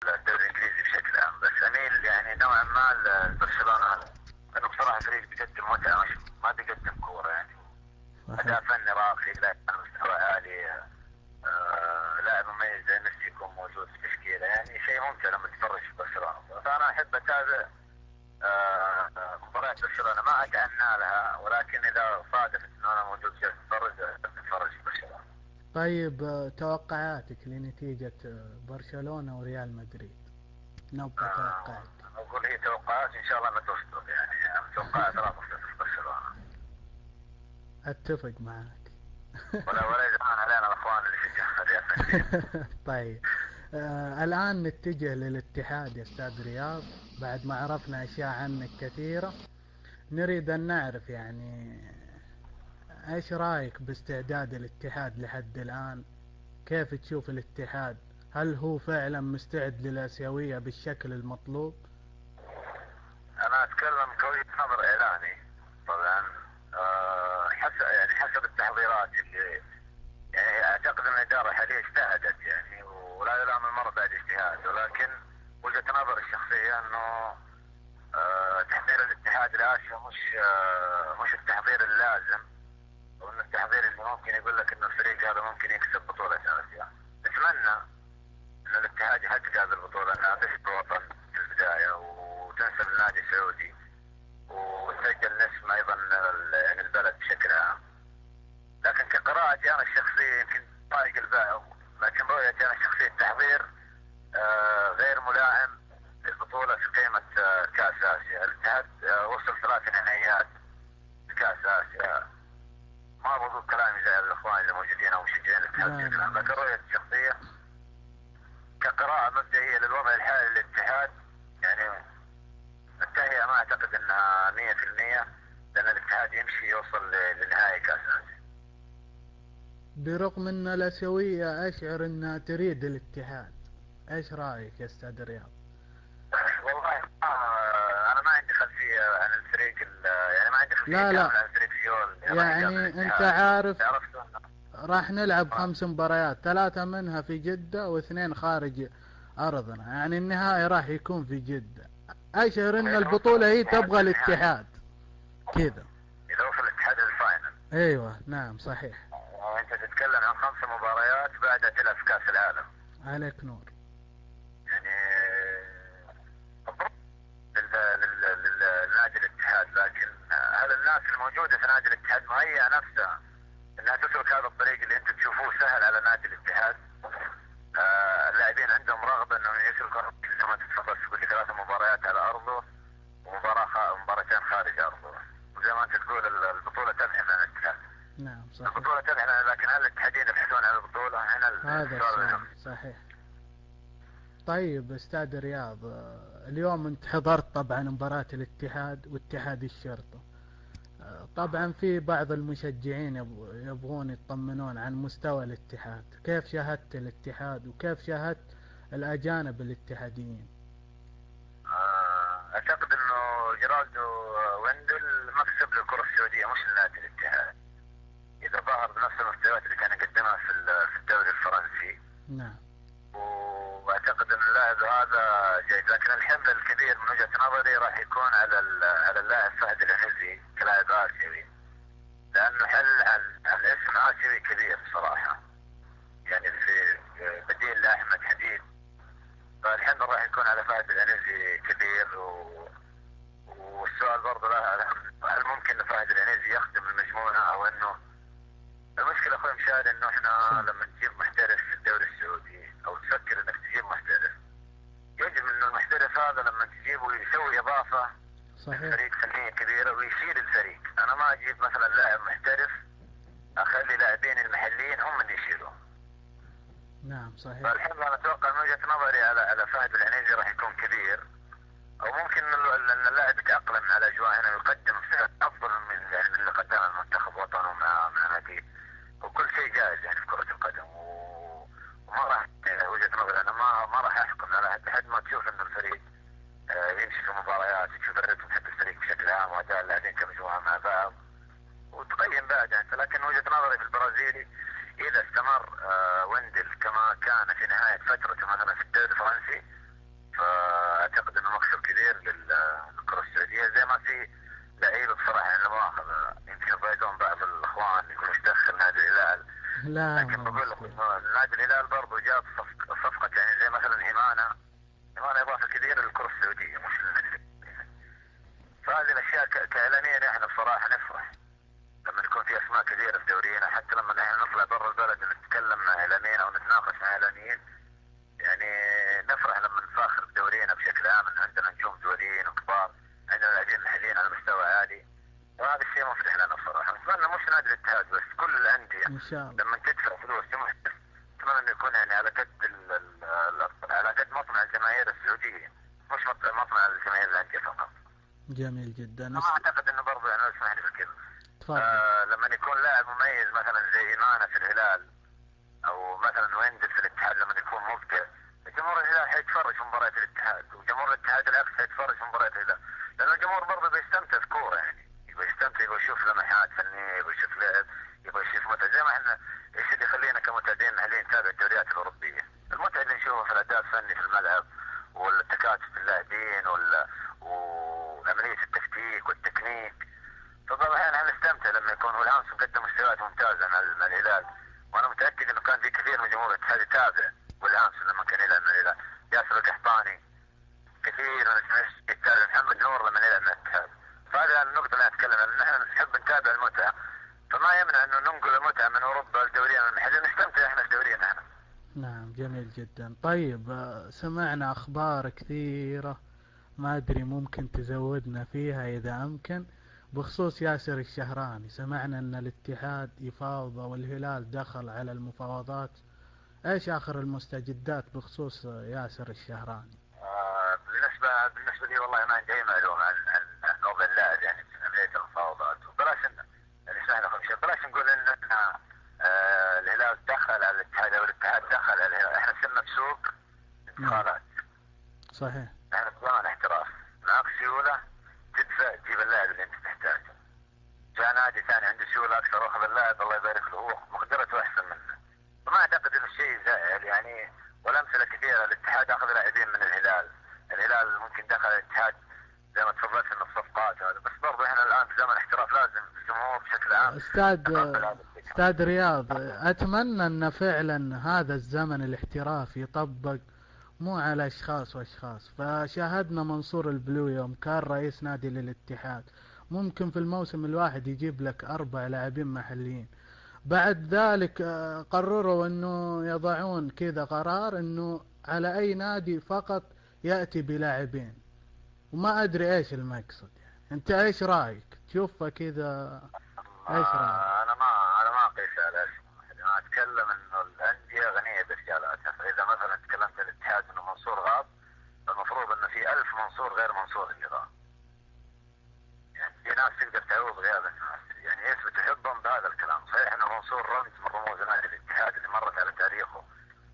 الدوري الانجليزي بشكل عام، بس اميل يعني نوعا ما لبرشلونه، لانه بصراحه فريق بيقدم متعه، مش ما بيقدم كوره يعني. اداء صحيح. فني راقي، لاعب على مستوى عالي، لاعب مميز زي ميسي يكون موجود في التشكيله، يعني شيء ممتع لما تتفرج في برشلونه. فانا احب اتابع مباريات برشلونه، ما اتعنى لها، ولكن اذا صادفت انه انا موجود جالس اتفرج في برشلونه. طيب توقعاتك لنتيجة برشلونة وريال مدريد، نبضة توقعك. اقول هي توقعات ان شاء الله ما تصدق، يعني انا اتوقع 3-0 برشلونه. اتفق معك. ولا يزعلون علينا الاخوان اللي يشجعون ريال مدريد. طيب الآن نتجه للاتحاد يا أستاذ رياض. بعد ما عرفنا أشياء عنك كثيرة، نريد أن نعرف يعني إيش رأيك باستعداد الاتحاد لحد الآن؟ كيف تشوف الاتحاد؟ هل هو فعلا مستعد للآسيوية بالشكل المطلوب؟ انا اتكلم كوجهة نظر اعلامي طبعا. حسب يعني حسب التحضيرات اللي يعني اعتقد ان الاداره الحاليه اجتهدت يعني، ولا يلام المرء بعد اجتهاد، ولكن وجهة نظري الشخصيه انه تحضير الاتحاد لاسيا مش التحضير اللازم، او ان التحضير اللي ممكن يقول لك انه الفريق هذا ممكن يكسب بطوله اسيا. اتمنى ان الاتحاد يحقق هذه البطوله، انها تسبق الوطن في البدايه وتنسب النادي السعودي، وتسجل اسم ايضا يعني البلد بشكل عام. لكن كقراءتي انا الشخصيه يمكن طارق الباعث، لكن رؤيتي انا الشخصيه التحضير غير ملائم للبطوله في قيمه كاس اسيا. الاتحاد وصل 3 نهائيات في كاس اسيا. ما بقول كلامي زي الاخوان اللي موجودين او مشجعين الاتحاد لا بشكل عام، لا. لكن رؤيتي الشخصيه كقراءه مبدئيه للوضع الحالي للاتحاد يعني التهيئه ما اعتقد انها 100%، لان الاتحاد يمشي يوصل لنهائي كاس اسيا. برغم أن الآسيوية أشعر أنها تريد الاتحاد. إيش رأيك يا أستاذ رياض؟ والله انا ما عندي خلفيه عن الفريق يعني ما عندي خلفيه لا لا، كامله عن فريق سيول اللي راح يقابل يعني أنت الاتحاد. عارف عرفت انه راح نلعب آه، 5 مباريات، 3 منها في جدة و2 خارج أرضنا، يعني النهائي راح يكون في جدة. أشعر أن واذا وصل البطولة هي الاتحاد تبغى للنهائي، الاتحاد كذا. اذا وصل الاتحاد للفاينل، أيوة نعم صحيح. وانت تتكلم عن 5 مباريات بعدها تلعب في كاس العالم، عليك نور. يعني مبروك للنادي الاتحاد. لكن هل الناس الموجوده في نادي الاتحاد مهيئه نفسها انها تسلك هذا الطريق اللي انتم تشوفوه سهل على نادي الاتحاد؟ اللاعبين عندهم رغبه انهم يسلكوا زي ما تفضلت تقول لي 3 مباريات على ارضه مباراتين خارج ارضه، وزي ما انت تقول البطوله تنحي من الاتحاد. نعم صحيح. البطوله تنحي، لكن هل الاتحادين يبحثون عن البطوله؟ هنا هذا السؤال السؤال المهم. صحيح. طيب أستاذ رياض، اليوم أنت حضرت طبعا مباراة الاتحاد واتحاد الشرطة. طبعا في بعض المشجعين يبغون يطمنون عن مستوى الاتحاد. كيف شاهدت الاتحاد وكيف شاهدت الأجانب الاتحاديين؟ اعتقد انه جيرالدو ويندل مكسب للكره السعوديه مش لنادي الاتحاد، اذا ظهر بنفس المستويات اللي كان يقدمها في الدوري الفرنسي. نعم. واعتقد ان اللاعب هذا جيد، لكن الحمل الكبير من وجهة نظري راح يكون على اللاعب فهد العنزي كلاعب اسيوي، لانه حل عن اسم اسيوي كبير بصراحة، يعني في بديل لاحمد حديد. فالحمل راح يكون على فهد العنزي كبير والسؤال برضه هل ممكن فهد العنزي يخدم المجموعة، او انه المشكلة اخوي مشاهد انه احنا صح. لما نجيب محترف في الدوري السعودي او تفكر انك تجيب محترف، يجب ان المحترف هذا لما تجيبه يسوي اضافة صحيح. للفريق فنية كبيرة ويشيل الفريق. انا ما اجيب مثلا لاعب محترف اخلي لاعبين المحليين هم اللي يشيلوه. نعم صحيح. فالحمد انا اتوقع من وجهة نظري على فهد العنيزي راح يكون كبير، او ممكن ان اللاعب يتاقلم على الاجواء هنا ويقدم فعل افضل من يعني من اللي قدمه المنتخب وطنه مع ناديه، وكل شيء جائز يعني في كرة القدم. وما راح يعني وجهة نظري انا ما راح احكم على حد لحد ما تشوف انه الفريق يمشي في مباريات، تشوف الرتم حق الفريق بشكل عام واداء اللاعبين كمجموعة مع بعض وتقيم بعد انت. لكن وجهة نظري في البرازيلي اذا استمر ويندل كما كان في نهاية فترته مثلا في الدوري الفرنسي، لا لكن مو بقول لك مشكلة. إنه نادي الهلال برضه جاب صفقة يعني زي مثلا إيمانا إضافة كبيرة للكرة السعودية مش للنادي. فهذه الأشياء كإعلامية احنا بصراحة نفرح لما يكون في أسماء كثيرة في دورينا، حتى لما نحن نطلع برا البلد ونتكلم مع إعلاميين أو نتناقش مع إعلاميين، يعني نفرح لما نفاخر بدورينا بشكل عام إن عندنا نجوم دوليين وكبار، عندنا لاعبين محليين على مستوى عالي، وهذا الشيء مفرح لنا بصراحة. نتمنى مش نادي الاتحاد بس، كل الأندية إن شاء الله. لما تدفع فلوس نتمنى إنه يكون يعني على قد على قد مطمع الجماهير السعودية، مش مطمع الجماهير الأندية فقط. جميل جدا. ما أعتقد إنه برضه يعني اسمح لي بالكلمة. تفضل. لما يكون لاعب مميز مثلا زي إيمانا في الهلال او مثلا ويندل في الاتحاد، لما يكون مبدع جمهور الهلال حيتفرج في مباريات الاتحاد، وجمهور الاتحاد العكس حيتفرج في مباريات الهلال، لان الجمهور برضه بيستمتع في كوره، يعني يبغى يستمتع، يبغى يشوف لمحات فنيه، يبغى يشوف لعب، يبغى يشوف متعه. زي ما احنا ايش اللي يخلينا كمتابعين محليين نتابع الدوريات الاوروبيه؟ المتعه اللي نشوفها في الاداء الفني في الملعب، والتكاتف في اللاعبين، وعمليه التكتيك والتكنيك. فبعض الاحيان احنا نستمتع لما يكون هولهانس مقدم مستويات ممتازه مع الهلال، وانا متاكد انه كان في كثير من جمهور الاتحاد يتابع هولهانس لما كان يلعب مع الهلال، ياسر القحطاني، كثير من الناس يتابع محمد نور لما يلعب مع الاتحاد. فهذه النقطه اللي اتكلم عنها، ان احنا نحب نتابع المتعه، فما يمنع انه ننقل المتعه من اوروبا لدورينا المحلي، نستمتع احنا في دورينا احنا. نعم جميل جدا. طيب سمعنا أخبار كثيرة، ما أدري ممكن تزودنا فيها إذا أمكن، بخصوص ياسر الشهراني. سمعنا أن الاتحاد يفاوض والهلال دخل على المفاوضات. إيش آخر المستجدات بخصوص ياسر الشهراني؟ بالنسبه لي والله ما عندي اي معلومه عن وضع اللاعب يعني في عمليه المفاوضات، وبلاش يعني سهل شيء، بلاش نقول ان الهلال دخل على الاتحاد او الاتحاد دخل على الهلال. احنا صرنا بسوق انتقالات. صحيح. احنا في زمن احتراف، معك سيوله تدفع تجيب اللاعب اللي انت تحتاجه. جاء نادي ثاني عنده سيوله اكثر واخذ اللاعب الله يبارك له، هو مقدرته احسن منه. فما اعتقد انه الشيء زائل يعني، والامثله كثيره. الاتحاد اخذ لاعبين من الهلال، الهلال ممكن دخل الاتحاد زي ما تفضلت من الصفقات هذا، بس برضه احنا الان في زمن احتراف، لازم الجمهور بشكل عام استاذ رياض، اتمنى ان فعلا هذا الزمن الاحترافي يطبق مو على اشخاص واشخاص. فشاهدنا منصور البلو يوم كان رئيس نادي للاتحاد، ممكن في الموسم الواحد يجيب لك 4 لاعبين محليين. بعد ذلك قرروا انه يضعون كذا قرار انه على اي نادي فقط يأتي بلاعبين، وما ادري ايش المقصد. يعني انت ايش رايك؟ تشوفه كذا ايش رايك؟ انا ما اقيس على اسمه، انا اتكلم انه الانديه غنيه برجالاتها، فاذا مثلا تكلمت عن الاتحاد انه منصور غاب، فالمفروض انه في 1000 منصور غير منصور اللي غاب. يعني في ناس تقدر تعوض غياب الناس، يعني يثبت حبهم بهذا الكلام. صحيح انه منصور رمز من رموز نادي الاتحاد اللي مرت على تاريخه،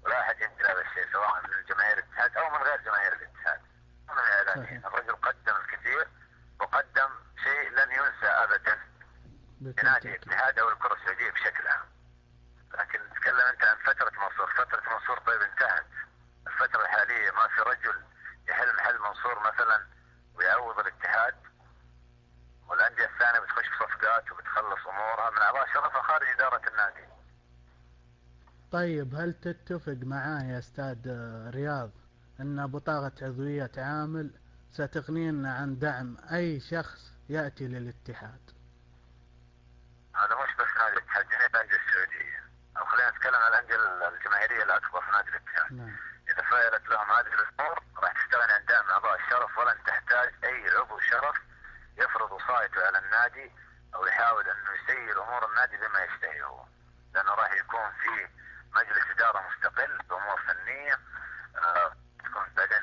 ولا احد ينكر هذا الشيء سواء من جماهير الاتحاد او من غير جماهير الاتحاد، من الاعلاميين. الرجل قدم الكثير، وقدم شيء لن ينسى ابدا لنادي الاتحاد او الكره السعوديه بشكل عام. لكن تتكلم انت عن فتره منصور، طيب انتهت. الفتره الحاليه ما في رجل يحل محل منصور مثلا ويعوض الاتحاد، والانديه الثانيه بتخش في صفقات وبتخلص امورها من اعضاء شرفها خارج اداره النادي. طيب هل تتفق معاي يا استاذ رياض ان بطاقة عضوية عامل ستغنينا عن دعم اي شخص يأتي للاتحاد؟ هذا مش بس نادي الاتحاد، جميع الانديه السعوديه، او خلينا نتكلم عن الانديه الجماهيريه الاكبر في نادي الاتحاد. نعم. اذا فعلت لهم هذه الامور راح تستغني عن دعم اعضاء الشرف، ولن تحتاج اي عضو شرف يفرض وصايته على النادي او يحاول انه يسير امور النادي بما يشتهي هو، لانه راح يكون في مجلس اداره مستقل بامور فنيه. تكون بعدين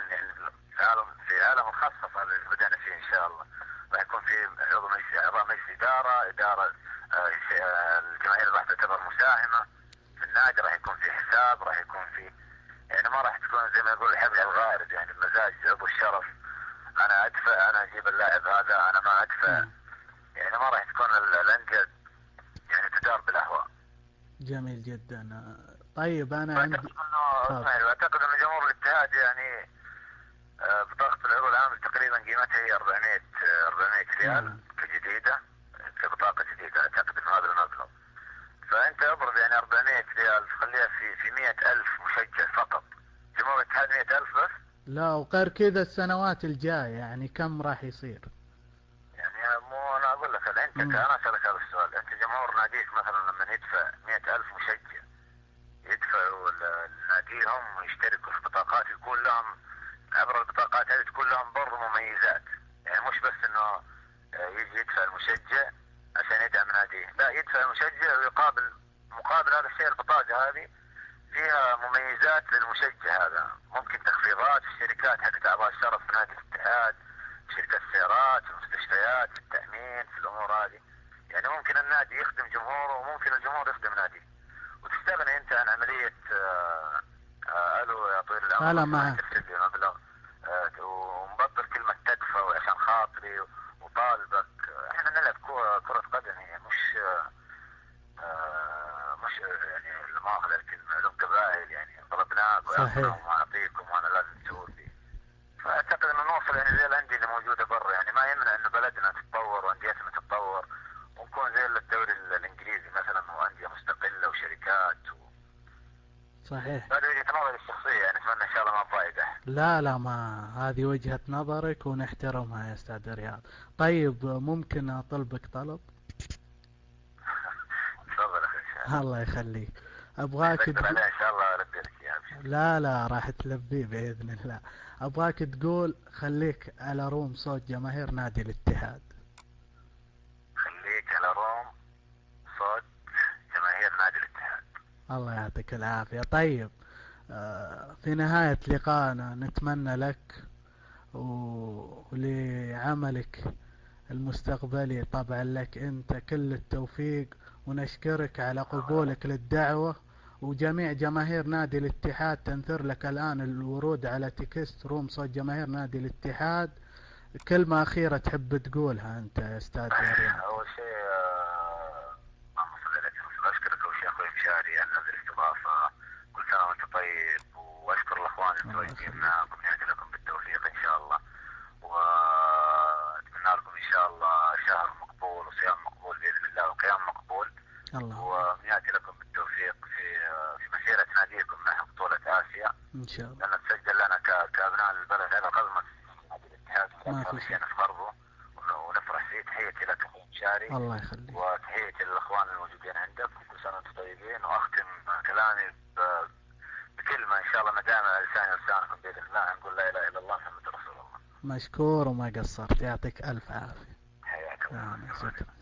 في عالم مخصص اللي بدأنا فيه ان شاء الله، راح يكون في عضو مجلس اعضاء مجلس اداره الجماهير راح تعتبر مساهمه في النادي، راح يكون في حساب، راح يكون في يعني ما راح تكون زي ما يقول حبل الغارب، يعني بمزاج عضو الشرف انا ادفع، انا اجيب اللاعب هذا، انا ما ادفع. يعني ما راح تكون الانديه يعني تدار بالاهواء. جميل جدا. طيب انا اعتقد انه جمهور الاتحاد يعني بطاقه العضو العام تقريبا قيمتها هي 400 ريال كجديده، كبطاقه جديده. اعتقد انه هذا المبلغ، فانت اضرب يعني 400 بس. لا وغير كذا السنوات الجاية يعني كم راح يصير؟ يعني مو انا اقول لك انت انا اسالك هذا السؤال، انت جمهور ناديك مثلا لما يدفع 100,000 مشجع يدفعوا لناديهم ويشتركوا في بطاقات، يكون لهم عبر البطاقات هذه تكون لهم برضو مميزات، يعني مش بس انه يجي يدفع المشجع عشان يدعم ناديه، لا يدفع المشجع ويقابل مقابل هذا الشيء البطاقة هذه فيها مميزات للمشجع هذا، ممكن تخفيضات في الشركات حقت اعضاء الشرف في نادي الاتحاد، في شركة السيارات، في المستشفيات، في التأمين، في الامور هذه، يعني ممكن النادي يخدم جمهوره وممكن الجمهور يخدم ناديه، وتستغني انت عن عملية الو يا طويل العمر هلا معك ترسل لي مبلغ ومبطل كلمة تكفى وعشان خاطري وطالبك. احنا نلعب كرة قدم، هي مش يعني لا مؤاخذة الكلمة لهم قبائل، يعني طلبناك ويعطنا صحيح. وما اعطيكم وانا لازم تسوي فيه. فاعتقد انه نوصل يعني زي الاندية اللي موجودة برا، يعني ما يمنع انه بلدنا تتطور وانديتنا تتطور ونكون زي الدوري الانجليزي مثلا واندية مستقلة وشركات صحيح. هذه وجهة نظري الشخصية، يعني اتمنى ان شاء الله ما فايدة. لا لا، ما هذه وجهة نظرك ونحترمها يا استاذ رياض. طيب ممكن اطلبك طلب؟ تفضل اخي. الله يخليك. ابغاك عليه ان شاء الله ارد لك اياه. لا لا، راح تلبيه باذن الله. ابغاك تقول خليك على روم صوت جماهير نادي الاتحاد. خليك على روم صوت جماهير نادي الاتحاد. الله يعطيك العافية. طيب في نهاية لقائنا نتمنى لك ولعملك المستقبلي طبعا لك انت كل التوفيق، ونشكرك على قبولك للدعوة، وجميع جماهير نادي الاتحاد تنثر لك الآن الورود على تكست روم صوت جماهير نادي الاتحاد. كلمة أخيرة تحب تقولها أنت يا أستاذ رياض؟ أول شيء اللهم صل على سيدنا، أشكرك أول شيء أخوي مشاري على هذه الاستضافة، كل سنة وأنت طيب، وأشكر الأخوان المتواجدين معكم، نهدي لكم بالتوفيق إن شاء الله، وأتمنى لكم إن شاء الله شهر مقبول وصيام مقبول بإذن الله وقيام مقبول، ونهدي لكم بالتوفيق في مسيرة ناديكم مع بطولة آسيا إن شاء الله. لأن تسجل لنا كأبناء البلد هذا قدمة نادي الاتحاد، ما في شيء. نفخر ونفرح فيه. تحياتي لك اخوي مشاري، الله يخليك، وتحياتي للاخوان الموجودين عندك، وكل سنه وانتم طيبين. واختم كلامي بكلمه ان شاء الله ما دام على لساني ولسانكم باذن الله، نقول لا اله الا الله محمد رسول الله. مشكور وما قصرت، يعطيك الف عافيه. حياك الله. شكرا.